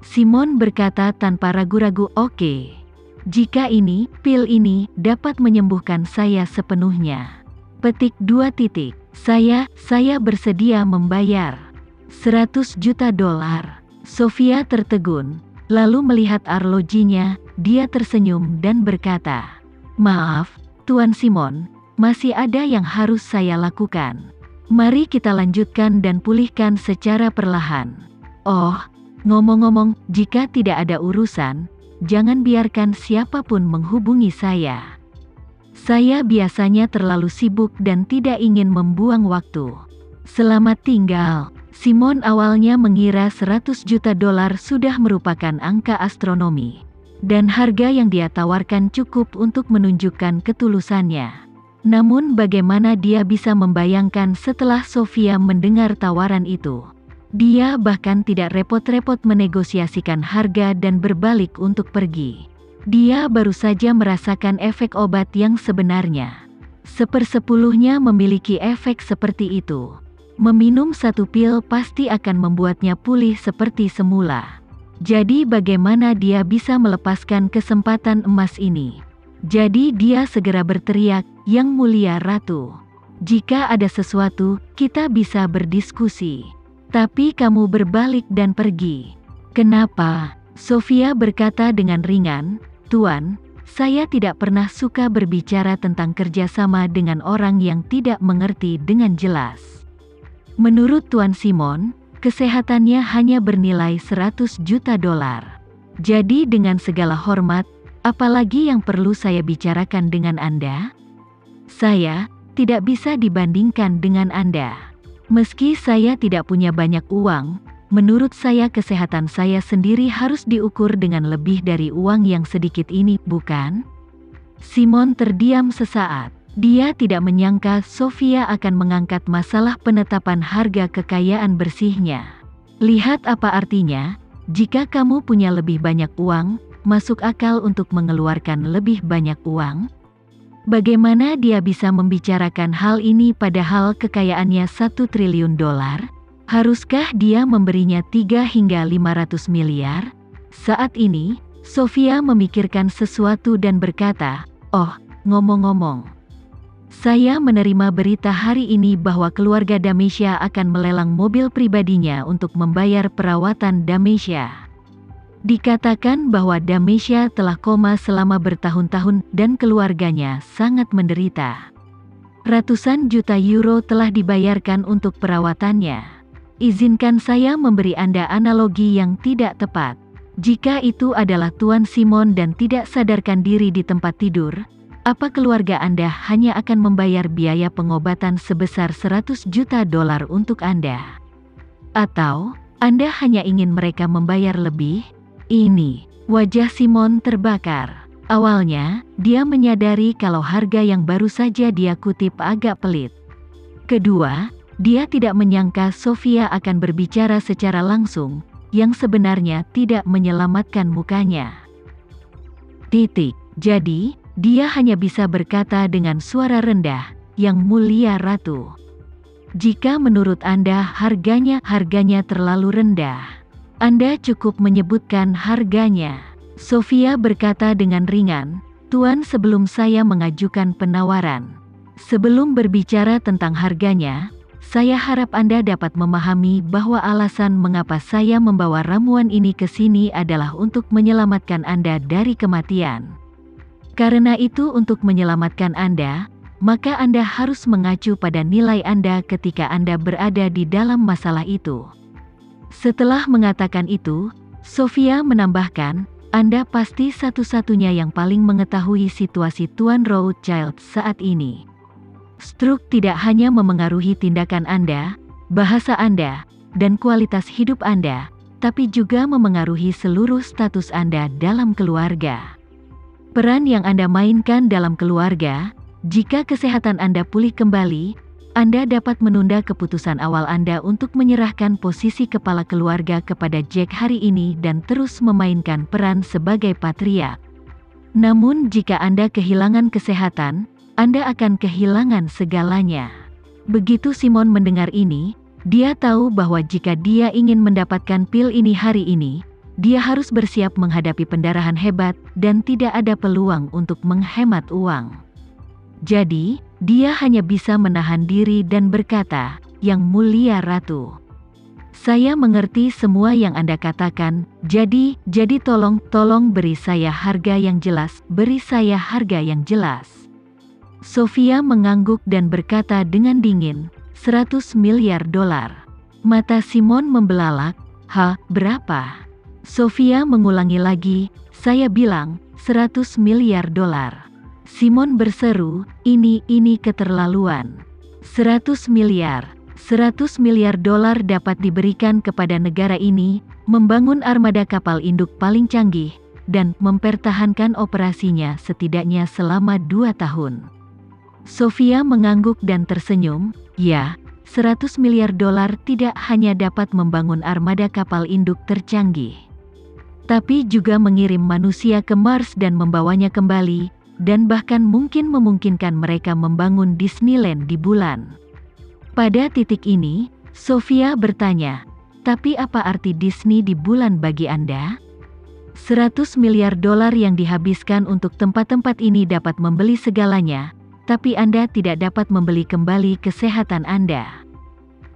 Simon berkata tanpa ragu-ragu, oke. Jika pil ini dapat menyembuhkan saya sepenuhnya. Petik 2. Saya bersedia membayar $100 juta. Sofia tertegun, lalu melihat arlojinya, dia tersenyum dan berkata, maaf, Tuan Simon, masih ada yang harus saya lakukan. Mari kita lanjutkan dan pulihkan secara perlahan. Oh, ngomong-ngomong, jika tidak ada urusan, jangan biarkan siapapun menghubungi saya. Saya biasanya terlalu sibuk dan tidak ingin membuang waktu. Selamat tinggal. Simon awalnya mengira $100 juta sudah merupakan angka astronomi. Dan harga yang dia tawarkan cukup untuk menunjukkan ketulusannya. Namun bagaimana dia bisa membayangkan setelah Sofia mendengar tawaran itu? Dia bahkan tidak repot-repot menegosiasikan harga dan berbalik untuk pergi. Dia baru saja merasakan efek obat yang sebenarnya. 1/10-nya memiliki efek seperti itu. Meminum 1 pil pasti akan membuatnya pulih seperti semula. Jadi bagaimana dia bisa melepaskan kesempatan emas ini? Jadi dia segera berteriak, Yang Mulia Ratu. Jika ada sesuatu, kita bisa berdiskusi. Tapi kamu berbalik dan pergi. Kenapa? Sofia berkata dengan ringan, Tuan, saya tidak pernah suka berbicara tentang kerjasama dengan orang yang tidak mengerti dengan jelas. Menurut Tuan Simon, kesehatannya hanya bernilai $100 juta. Jadi dengan segala hormat, apalagi yang perlu saya bicarakan dengan Anda? Saya tidak bisa dibandingkan dengan Anda. Meski saya tidak punya banyak uang, menurut saya kesehatan saya sendiri harus diukur dengan lebih dari uang yang sedikit ini, bukan? Simon terdiam sesaat. Dia tidak menyangka Sofia akan mengangkat masalah penetapan harga kekayaan bersihnya. Lihat apa artinya, jika kamu punya lebih banyak uang, masuk akal untuk mengeluarkan lebih banyak uang? Bagaimana dia bisa membicarakan hal ini padahal kekayaannya $1 triliun? Haruskah dia memberinya 3 hingga 500 miliar? Saat ini, Sofia memikirkan sesuatu dan berkata, oh, ngomong-ngomong. Saya menerima berita hari ini bahwa keluarga Damesha akan melelang mobil pribadinya untuk membayar perawatan Damesha. Dikatakan bahwa Damesha telah koma selama bertahun-tahun dan keluarganya sangat menderita. Ratusan juta euro telah dibayarkan untuk perawatannya. Izinkan saya memberi Anda analogi yang tidak tepat. Jika itu adalah Tuan Simon dan tidak sadarkan diri di tempat tidur, apa keluarga Anda hanya akan membayar biaya pengobatan sebesar $100 juta untuk Anda? Atau, Anda hanya ingin mereka membayar lebih? Wajah Simon terbakar. Awalnya, dia menyadari kalau harga yang baru saja dia kutip agak pelit. Kedua, dia tidak menyangka Sofia akan berbicara secara langsung, yang sebenarnya tidak menyelamatkan mukanya. Jadi, dia hanya bisa berkata dengan suara rendah, Yang Mulia Ratu. Jika menurut Anda harganya terlalu rendah, Anda cukup menyebutkan harganya. Sofia berkata dengan ringan, Tuan, sebelum saya mengajukan penawaran, sebelum berbicara tentang harganya, saya harap Anda dapat memahami bahwa alasan mengapa saya membawa ramuan ini ke sini adalah untuk menyelamatkan Anda dari kematian. Karena itu untuk menyelamatkan Anda, maka Anda harus mengacu pada nilai Anda ketika Anda berada di dalam masalah itu. Setelah mengatakan itu, Sofia menambahkan, Anda pasti satu-satunya yang paling mengetahui situasi Tuan Rothschild saat ini. Stroke tidak hanya memengaruhi tindakan Anda, bahasa Anda, dan kualitas hidup Anda, tapi juga memengaruhi seluruh status Anda dalam keluarga. Peran yang Anda mainkan dalam keluarga, jika kesehatan Anda pulih kembali, Anda dapat menunda keputusan awal Anda untuk menyerahkan posisi kepala keluarga kepada Jack hari ini dan terus memainkan peran sebagai patriark. Namun jika Anda kehilangan kesehatan, Anda akan kehilangan segalanya. Begitu Simon mendengar ini, Dia tahu bahwa jika dia ingin mendapatkan pil ini hari ini, dia harus bersiap menghadapi pendarahan hebat dan tidak ada peluang untuk menghemat uang. Jadi, dia hanya bisa menahan diri dan berkata, "Yang mulia Ratu, saya mengerti semua yang Anda katakan, jadi tolong beri saya harga yang jelas, beri saya harga yang jelas." Sofia mengangguk dan berkata dengan dingin, $100 miliar. Mata Simon membelalak, berapa? Sofia mengulangi lagi, "Saya bilang, $100 miliar. Simon berseru, ini keterlaluan. 100 miliar dolar dapat diberikan kepada negara ini, membangun armada kapal induk paling canggih, dan mempertahankan operasinya setidaknya selama 2 tahun. Sofia mengangguk dan tersenyum, ya, 100 miliar dolar tidak hanya dapat membangun armada kapal induk tercanggih, tapi juga mengirim manusia ke Mars dan membawanya kembali, dan bahkan mungkin memungkinkan mereka membangun Disneyland di bulan. Pada titik ini, Sofia bertanya, "Tapi apa arti Disney di bulan bagi Anda?" 100 miliar dolar yang dihabiskan untuk tempat-tempat ini dapat membeli segalanya, tapi Anda tidak dapat membeli kembali kesehatan Anda.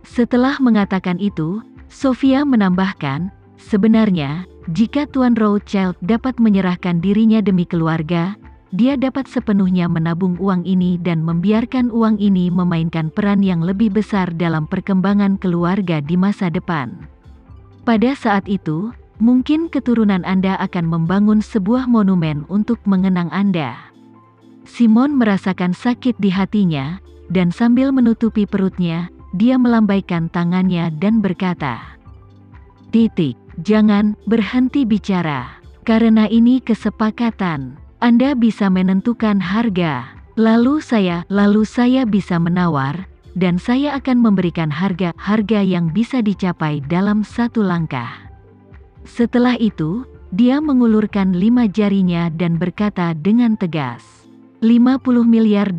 Setelah mengatakan itu, Sofia menambahkan, "Sebenarnya, jika Tuan Rothschild dapat menyerahkan dirinya demi keluarga, dia dapat sepenuhnya menabung uang ini dan membiarkan uang ini memainkan peran yang lebih besar dalam perkembangan keluarga di masa depan. Pada saat itu, mungkin keturunan Anda akan membangun sebuah monumen untuk mengenang Anda." Simon merasakan sakit di hatinya, dan sambil menutupi perutnya, dia melambaikan tangannya dan berkata, "Jangan berhenti bicara. Karena ini kesepakatan. Anda bisa menentukan harga. Lalu saya bisa menawar, dan saya akan memberikan harga yang bisa dicapai dalam 1 langkah." Setelah itu, dia mengulurkan 5 jarinya dan berkata dengan tegas, $50 miliar.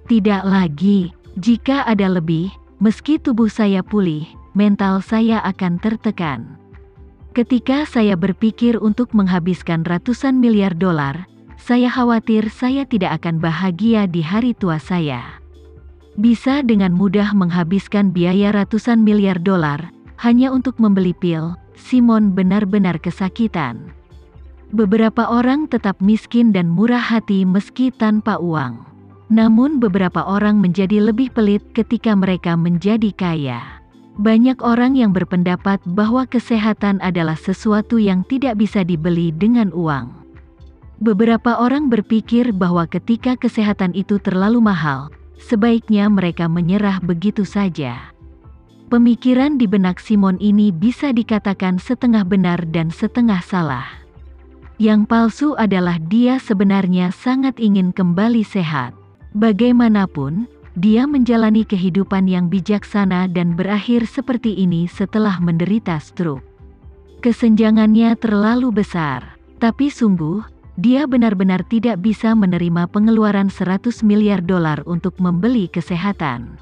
Tidak lagi. Jika ada lebih, meski tubuh saya pulih, mental saya akan tertekan. Ketika saya berpikir untuk menghabiskan ratusan miliar dolar, saya khawatir saya tidak akan bahagia di hari tua saya. Bisa dengan mudah menghabiskan biaya ratusan miliar dolar, hanya untuk membeli pil. Simon benar-benar kesakitan. Beberapa orang tetap miskin dan murah hati meski tanpa uang. Namun beberapa orang menjadi lebih pelit ketika mereka menjadi kaya. Banyak orang yang berpendapat bahwa kesehatan adalah sesuatu yang tidak bisa dibeli dengan uang. Beberapa orang berpikir bahwa ketika kesehatan itu terlalu mahal, sebaiknya mereka menyerah begitu saja. Pemikiran di benak Simon ini bisa dikatakan setengah benar dan setengah salah. Yang palsu adalah dia sebenarnya sangat ingin kembali sehat. Bagaimanapun, dia menjalani kehidupan yang bijaksana dan berakhir seperti ini setelah menderita stroke. Kesenjangannya terlalu besar, tapi sungguh, dia benar-benar tidak bisa menerima pengeluaran 100 miliar dolar untuk membeli kesehatan.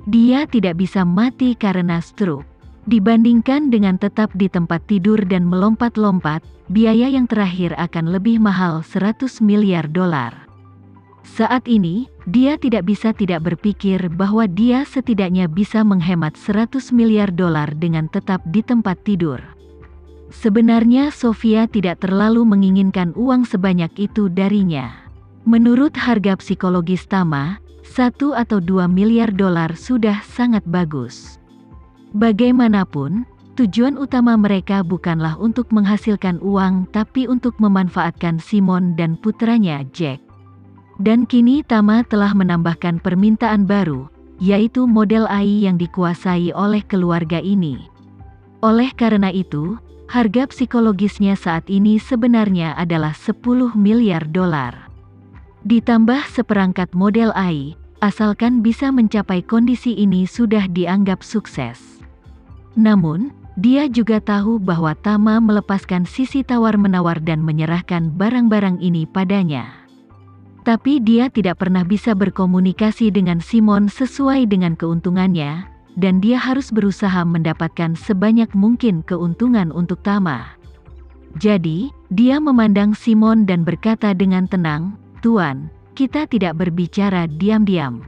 Dia tidak bisa mati karena stroke. Dibandingkan dengan tetap di tempat tidur dan melompat-lompat, biaya yang terakhir akan lebih mahal 100 miliar dolar. Saat ini, dia tidak bisa tidak berpikir bahwa dia setidaknya bisa menghemat 100 miliar dolar dengan tetap di tempat tidur. Sebenarnya Sofia tidak terlalu menginginkan uang sebanyak itu darinya. Menurut harga psikologis Tama, 1 atau 2 miliar dolar sudah sangat bagus. Bagaimanapun, tujuan utama mereka bukanlah untuk menghasilkan uang tapi untuk memanfaatkan Simon dan putranya Jack. Dan kini Tama telah menambahkan permintaan baru, yaitu model AI yang dikuasai oleh keluarga ini. Oleh karena itu, harga psikologisnya saat ini sebenarnya adalah 10 miliar dolar. Ditambah seperangkat model AI, asalkan bisa mencapai kondisi ini sudah dianggap sukses. Namun, dia juga tahu bahwa Tama melepaskan sisi tawar-menawar dan menyerahkan barang-barang ini padanya. Tapi dia tidak pernah bisa berkomunikasi dengan Simon sesuai dengan keuntungannya, dan dia harus berusaha mendapatkan sebanyak mungkin keuntungan untuk Tama. Jadi, dia memandang Simon dan berkata dengan tenang, "Tuan, kita tidak berbicara diam-diam.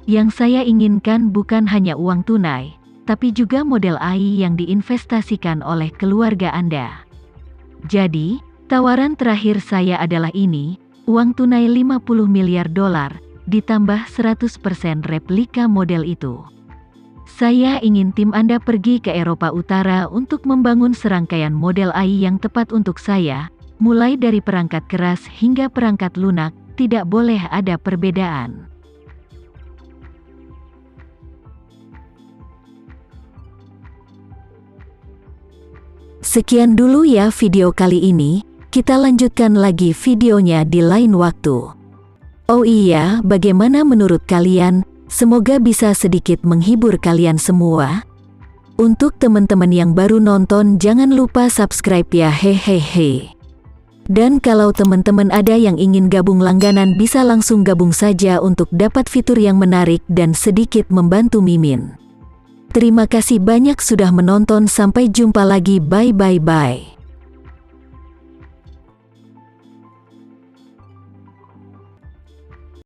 Yang saya inginkan bukan hanya uang tunai, tapi juga model AI yang diinvestasikan oleh keluarga Anda. Jadi, tawaran terakhir saya adalah ini, uang tunai 50 miliar dolar, ditambah 100% replika model itu. Saya ingin tim Anda pergi ke Eropa Utara untuk membangun serangkaian model AI yang tepat untuk saya, mulai dari perangkat keras hingga perangkat lunak, tidak boleh ada perbedaan." Sekian dulu ya video kali ini, kita lanjutkan lagi videonya di lain waktu. Oh iya, bagaimana menurut kalian? Semoga bisa sedikit menghibur kalian semua. Untuk teman-teman yang baru nonton, jangan lupa subscribe ya, hehehe. Dan kalau teman-teman ada yang ingin gabung langganan, bisa langsung gabung saja untuk dapat fitur yang menarik dan sedikit membantu Mimin. Terima kasih banyak sudah menonton, sampai jumpa lagi, bye.